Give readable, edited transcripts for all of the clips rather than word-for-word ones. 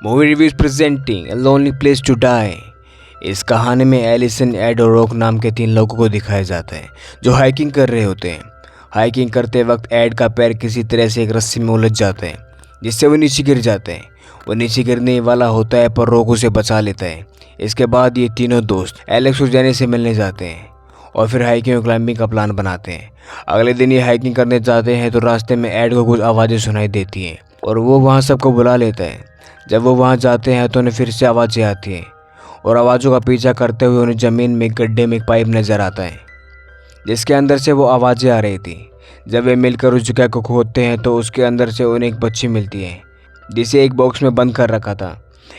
Movie reviews presenting a lonely place to die. इस कहानी में एलिसन, एड और रॉक नाम के 3 लोगों को दिखाया जाता है जो हाइकिंग कर रहे होते हैं। हाइकिंग करते वक्त एड का पैर किसी तरह से एक रस्सी में उलझ जाता है जिससे वो नीचे गिर जाते हैं। वो नीचे गिरने वाला होता है पर रॉक उसे बचा लेता है। इसके बाद ये तीनों दोस्त एलेक्स और जेनी से मिलने जाते हैं और फिर हाइकिंग और क्लाइंबिंग का प्लान बनाते हैं। अगले दिन ये हाइकिंग करने जाते हैं तो रास्ते में एड को कुछ आवाज़ें सुनाई देती हैं और वो वहाँ सबको बुला लेता है। जब वो वहाँ जाते हैं तो उन्हें फिर से आवाज़ें आती हैं और आवाज़ों का पीछा करते हुए उन्हें ज़मीन में एक गड्ढे में एक पाइप नज़र आता है जिसके अंदर से वो आवाज़ें आ रही थी। जब वे मिलकर उस जगह को खोदते हैं तो उसके अंदर से उन्हें एक बच्ची मिलती है जिसे एक बॉक्स में बंद कर रखा था।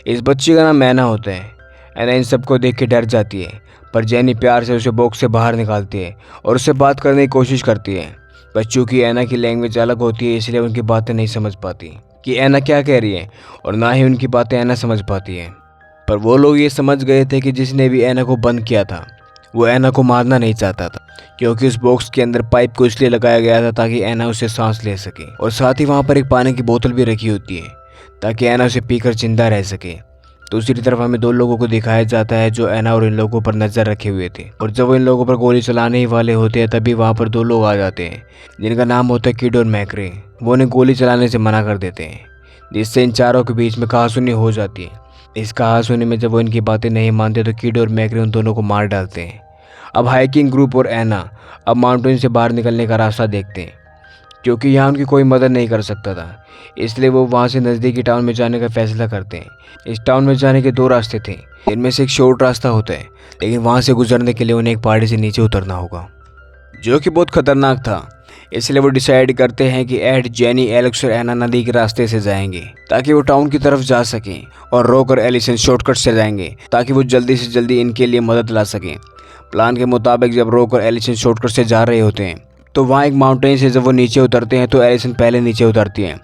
इस बच्ची का नाम ऐना होता है। ऐना इन सबको देख के डर जाती है पर जेनी प्यार से उसे बॉक्स से बाहर निकालती है और उससे बात करने की कोशिश करती है। बच्चों की ऐना की लैंग्वेज अलग होती है इसलिए उनकी बातें नहीं समझ पाती कि ऐना क्या कह रही है और ना ही उनकी बातें ऐना समझ पाती है। पर वो लोग ये समझ गए थे कि जिसने भी ऐना को बंद किया था वो ऐना को मारना नहीं चाहता था, क्योंकि उस बॉक्स के अंदर पाइप को इसलिए लगाया गया था ताकि ऐना उसे सांस ले सके और साथ ही वहाँ पर एक पानी की बोतल भी रखी होती है ताकि ऐना उसे पीकर जिंदा रह सके। दूसरी तरफ हमें 2 लोगों को दिखाया जाता है जो ऐना और इन लोगों पर नज़र रखे हुए थे और जब वो इन लोगों पर गोली चलाने ही वाले होते हैं तभी वहाँ पर 2 लोग आ जाते हैं जिनका नाम होता है किड और मैक्रे। वो उन्हें गोली चलाने से मना कर देते हैं जिससे इन चारों के बीच में कहासुनी हो जाती है। इस कहासुनी में जब वो इनकी बातें नहीं मानते तो किड और मैक्रे उन दोनों को मार डालते हैं। अब हाइकिंग ग्रुप और ऐना अब माउंटेन से बाहर निकलने का रास्ता देखते हैं क्योंकि यहाँ उनकी कोई मदद नहीं कर सकता था, इसलिए वो वहाँ से नज़दीकी टाउन में जाने का फैसला करते हैं। इस टाउन में जाने के 2 रास्ते थे, इनमें से एक शॉर्ट रास्ता होता है लेकिन वहाँ से गुजरने के लिए उन्हें एक पहाड़ी से नीचे उतरना होगा जो कि बहुत खतरनाक था। इसलिए वो डिसाइड करते हैं कि एड, जेनी, एलेक्स और ऐना नदी के रास्ते से जाएंगे ताकि वो टाउन की तरफ जा सकें और रॉक और एलिसन शॉर्टकट से जाएंगे ताकि वो जल्दी से जल्दी इनके लिए मदद ला सकें। प्लान के मुताबिक जब रॉक और एलिसन शॉर्टकट से जा रहे होते हैं तो वहाँ एक माउंटेन से जब वो नीचे उतरते हैं तो एलिसन पहले नीचे उतरती हैं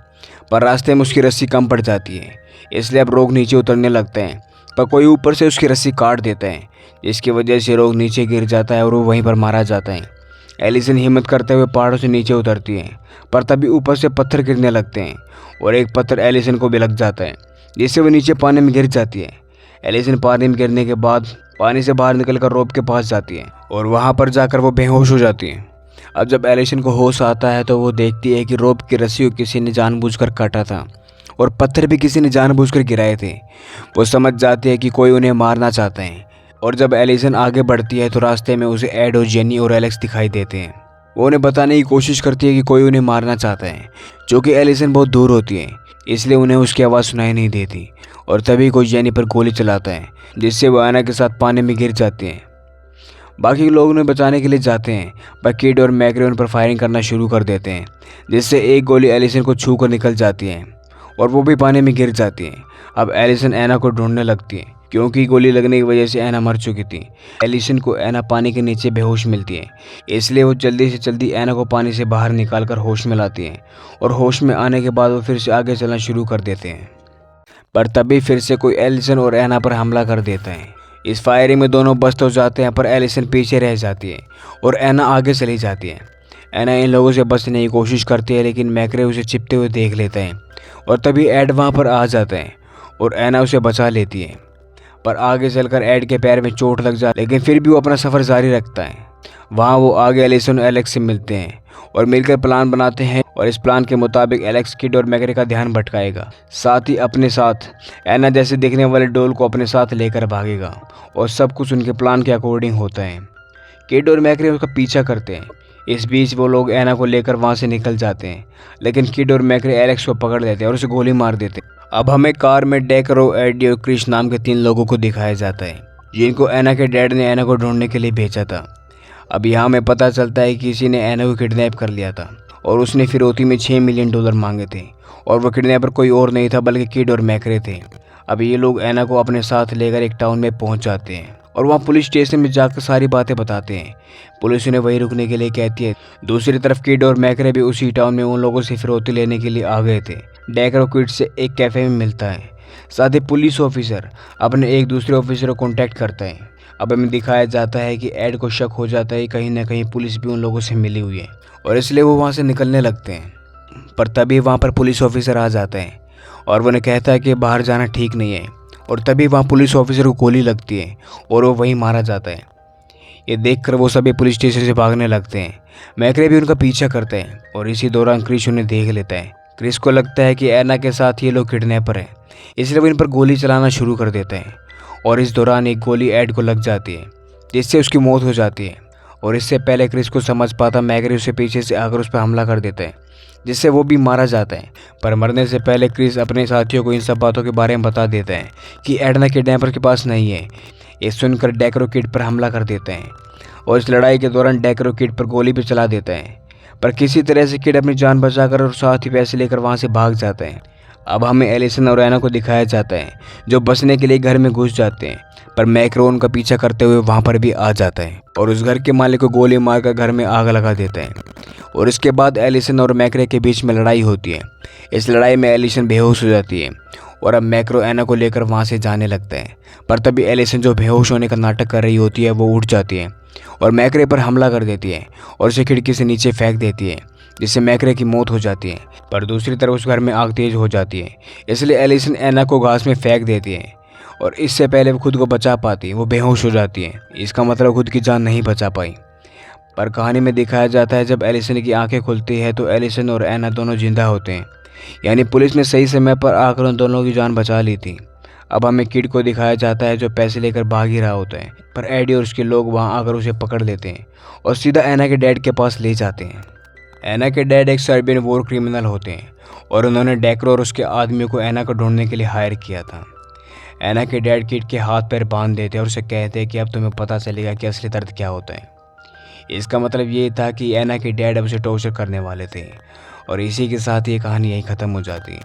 पर रास्ते में उसकी रस्सी कम पड़ जाती है, इसलिए अब रॉक नीचे उतरने लगते हैं पर कोई ऊपर से उसकी रस्सी काट देता है जिसकी वजह से रॉक नीचे गिर जाता है और वो वहीं पर मारा जाता है। एलिसन हिम्मत करते हुए पहाड़ों से नीचे उतरती है पर तभी ऊपर से पत्थर गिरने लगते हैं और एक पत्थर एलिसन को भी लग जाता है जिससे वो नीचे पानी में गिर जाती है। एलिसन पानी में गिरने के बाद पानी से बाहर निकलकर रोप के पास जाती है और वहाँ पर जाकर वो बेहोश हो जाती है। अब जब एलिसन को होश आता है तो वो देखती है कि रोप की रस्सी को किसी ने जानबूझकर काटा था और पत्थर भी किसी ने जानबूझकर गिराए थे। वो समझ जाती है कि कोई उन्हें मारना चाहता है और जब एलिसन आगे बढ़ती है तो रास्ते में उसे एड और जेनी और एलेक्स दिखाई देते हैं। वो उन्हें बताने की कोशिश करती है कि कोई उन्हें मारना चाहता है, जो कि एलिसन बहुत दूर होती है इसलिए उन्हें उसकी आवाज़ सुनाई नहीं देती और तभी कोई जेनी पर गोली चलाता है जिससे वो ऐना के साथ पानी में गिर जाते हैं। बाकी लोग उन्हें बचाने के लिए जाते हैं पर किड और मैक्रे उन पर फायरिंग करना शुरू कर देते हैं जिससे एक गोली एलिसन को छू कर निकल जाती है और वो भी पानी में गिर जाती है। अब एलिसन ऐना को ढूंढने लगती है क्योंकि गोली लगने की वजह से ऐना मर चुकी थी। एलिसन को ऐना पानी के नीचे बेहोश मिलती है इसलिए वो जल्दी से जल्दी ऐना को पानी से बाहर निकालकर होश में लाती है और होश में आने के बाद वो फिर से आगे चलना शुरू कर देते हैं पर तभी फिर से कोई एलिसन और ऐना पर हमला कर देता है। इस फायरिंग में दोनों बच तो जाते हैं पर एलिसन पीछे रह जाती है और ऐना आगे चली जाती है। ऐना इन लोगों से बचने की कोशिश करती है लेकिन मैक्रे उसे छिपते हुए देख लेता है और तभी एड वहाँ पर आ जाता है और ऐना उसे बचा लेती है। पर आगे चलकर एड के पैर में चोट लग जाती है लेकिन फिर भी वो अपना सफ़र जारी रखता है। वहाँ वो आगे एलिसन और एलेक्स से मिलते हैं और मिलकर प्लान बनाते हैं और इस प्लान के मुताबिक एलेक्स, किड और मैक्रे का ध्यान भटकाएगा, साथ ही अपने साथ ऐना जैसे दिखने वाले डॉल को अपने साथ लेकर भागेगा और सब कुछ उनके प्लान के अकॉर्डिंग होता है। किड और मैक्रे उसका पीछा करते हैं। इस बीच वो लोग ऐना को लेकर वहाँ से निकल जाते हैं लेकिन किड और मैक्रे एलेक्स को पकड़ लेते हैं और उसे गोली मार देते हैं। अब हमें कार में डेकरो, एडी और क्रिश नाम के 3 लोगों को दिखाया जाता है जिनको ऐना के डैड ने ऐना को ढूंढने के लिए भेजा था। अब यहाँ हमें पता चलता है कि किसी ने ऐना को किडनैप कर लिया था और उसने फिरौती में $6 मिलियन मांगे थे और वो किडनैपर कोई और नहीं था बल्कि किड और मैक्रे थे। अब ये लोग ऐना को अपने साथ लेकर एक टाउन में पहुँच जाते हैं और वहाँ पुलिस स्टेशन में जाकर सारी बातें बताते हैं। पुलिस उन्हें वहीं रुकने के लिए कहती है। दूसरी तरफ किड और मैक्रे भी उसी टाउन में उन लोगों से फिरौती लेने के लिए आ गए थे। डेकर किड से एक कैफ़े में मिलता है, साथ ही पुलिस ऑफिसर अपने एक दूसरे ऑफिसर को कॉन्टैक्ट करता है। अब हमें दिखाया जाता है कि एड को शक हो जाता है कहीं ना कहीं पुलिस भी उन लोगों से मिली हुई है और इसलिए वो वहाँ से निकलने लगते हैं। पर तभी वहाँ पर पुलिस ऑफिसर आ जाता है और वो उन्हें कहता है कि बाहर जाना ठीक नहीं है। और तभी वहाँ पुलिस ऑफिसर को गोली लगती है और वो वहीं मारा जाता है। ये देखकर वो सभी पुलिस स्टेशन से भागने लगते हैं। मैकरे भी उनका पीछा करते हैं और इसी दौरान क्रिश उन्हें देख लेता है। क्रिस को लगता है कि एना के साथ ये लोग किडनैपर हैं, इसलिए वो इन पर गोली चलाना शुरू कर देता है। और इस दौरान एक गोली एड को लग जाती है, जिससे उसकी मौत हो जाती है। और इससे पहले क्रिस को समझ पाता, मैकरे उसे पीछे से आकर उस पर हमला कर देता है, जिससे वो भी मारा जाता है। पर मरने से पहले क्रिस अपने साथियों को इन सब बातों के बारे में बता देता है कि एडना किडनैपर के पास नहीं है। ये सुनकर डेक्रो किड पर हमला कर देते हैं और इस लड़ाई के दौरान डेक्रो किड पर गोली भी चला देता है। पर किसी तरह से किड अपनी जान बचाकर और साथ ही पैसे लेकर वहाँ से भाग जाते हैं। अब हमें एलिसन और एना को दिखाया जाता है, जो बचने के लिए घर में घुस जाते हैं। पर मैक्रो उनका पीछा करते हुए वहाँ पर भी आ जाता है और उस घर के मालिक को गोली मारकर घर में आग लगा देता है। और इसके बाद एलिसन और मैक्रे के बीच में लड़ाई होती है। इस लड़ाई में एलिसन बेहोश हो जाती है और अब मैक्रो एना को लेकर वहाँ से जाने लगता है। पर तभी एलिसन, जो बेहोश होने का नाटक कर रही होती है, वो उठ जाती है और मैक्रे पर हमला कर देती है और उसे खिड़की से नीचे फेंक देती है, जिससे मैक्रे की मौत हो जाती है। पर दूसरी तरफ उस घर में आग तेज हो जाती है, इसलिए एलिसन एना को घास में फेंक देती है और इससे पहले वो खुद को बचा पाती वो बेहोश हो जाती है। इसका मतलब खुद की जान नहीं बचा पाई। पर कहानी में दिखाया जाता है, जब एलिसन की आंखें खुलती है तो एलिसन और एना दोनों जिंदा होते हैं, यानी पुलिस ने सही समय पर आकर उन दोनों की जान बचा ली थी। अब हमें किड को दिखाया जाता है, जो पैसे लेकर भाग ही रहा होता है। पर एडी और उसके लोग वहाँ आकर उसे पकड़ लेते हैं और सीधा एना के डैड के पास ले जाते हैं। एना के डैड एक सर्बियन वॉर क्रिमिनल होते हैं और उन्होंने डेक्रो और उसके आदमियों को एना को ढूंढने के लिए हायर किया था। एना के डैड किड के हाथ पैर बांध देते और उसे कहते हैं कि अब तुम्हें पता चलेगा कि असली दर्द क्या होता है। इसका मतलब ये था कि एना के डैड अब उसे टॉर्चर करने वाले थे। और इसी के साथ ये कहानी यहीं ख़त्म हो जाती है।